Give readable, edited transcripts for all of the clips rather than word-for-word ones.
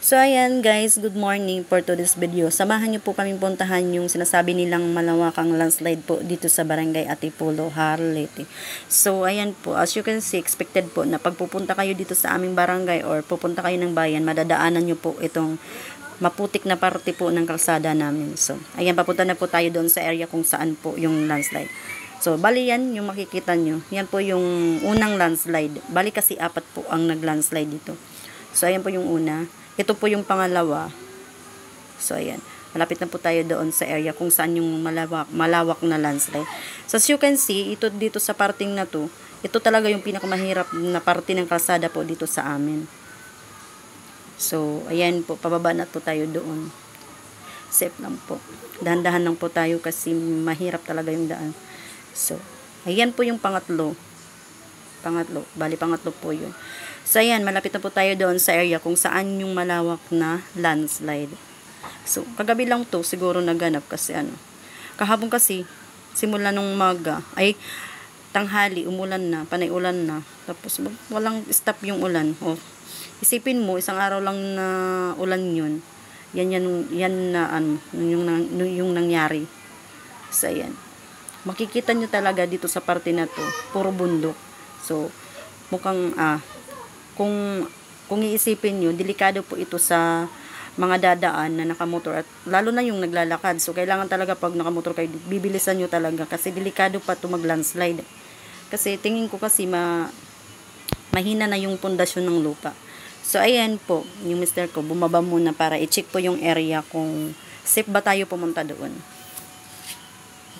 So ayan guys, good morning for today's video. Samahan niyo po kaming puntahan yung sinasabi nilang malawakang landslide po dito sa Barangay Antipolo, Harlete. So ayan po, as you can see, expected po na pagpupunta kayo dito sa aming barangay or pupunta kayo ng bayan, madadaanan niyo po itong maputik na parte po ng kalsada namin. So ayan, papunta na po tayo doon sa area kung saan po yung landslide. So, bali yan, yung makikita nyo. Yan po yung unang landslide. Bali kasi apat po ang nag-landslide dito. So, ayan po yung una. Ito po yung pangalawa. So, ayan. Malapit na po tayo doon sa area kung saan yung malawak na landslide. So, as you can see, ito dito sa parting na to, ito talaga yung pinakamahirap na parte ng kalsada po dito sa amin. So, ayan po, pababa na po tayo doon. Safe lang po. Dahan-dahan lang po tayo kasi mahirap talaga yung daan. So, ayan po yung pangatlo. Bali pangatlo po yun. So, ayan, malapit na po tayo doon sa area kung saan yung malawak na landslide. So, kagabi lang to siguro naganap kasi kahapon kasi, simula nung umaga, ay tanghali, umulan na, panay ulan na. Tapos, walang stop yung ulan. O, isipin mo, isang araw lang na ulan yun. Yan na, yung nangyari. So, ayan. Makikita nyo talaga dito sa parte na to, puro bundok. So, mukhang, kung iisipin nyo, delikado po ito sa mga dadaan na nakamotor at lalo na yung naglalakad. So, kailangan talaga pag nakamotor kayo, bibilisan nyo talaga kasi delikado pa ito mag-landslide. Kasi tingin ko kasi mahina na yung pundasyon ng lupa. So, ayan po, yung mister ko, bumaba muna para i-check po yung area kung safe ba tayo pumunta doon.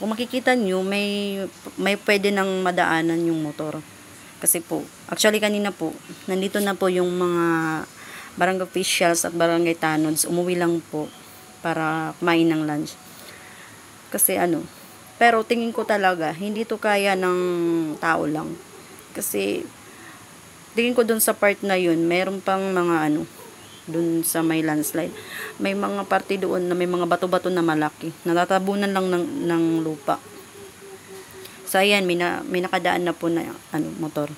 Kung makikita nyo, may pwede nang madaanan yung motor. Kasi po, actually kanina po, nandito na po yung mga barangay officials at barangay tanods. Umuwi lang po para kumain ng lunch. Kasi pero tingin ko talaga, hindi to kaya ng tao lang. Kasi, tingin ko dun sa part na yun, mayroon pang mga dun sa may landslide. May mga parte doon na may mga bato-bato na malaki. Natatabunan lang ng lupa. So, ayan, may nakadaan na po na motor.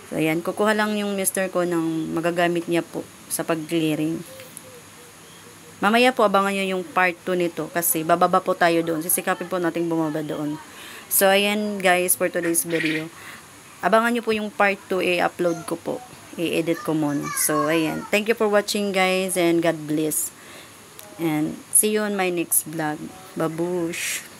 So, ayan, kukuha lang yung mister ko ng magagamit niya po sa pag-clearing. Mamaya po, abangan nyo yung part 2 nito kasi bababa po tayo doon. Sisikapin po natin bumaba doon. So, ayan guys, for today's video. Abangan nyo po yung part 2, i-upload ko po. I-edit ko muna. So, ayan. Thank you for watching guys and God bless. And see you on my next vlog. Babush!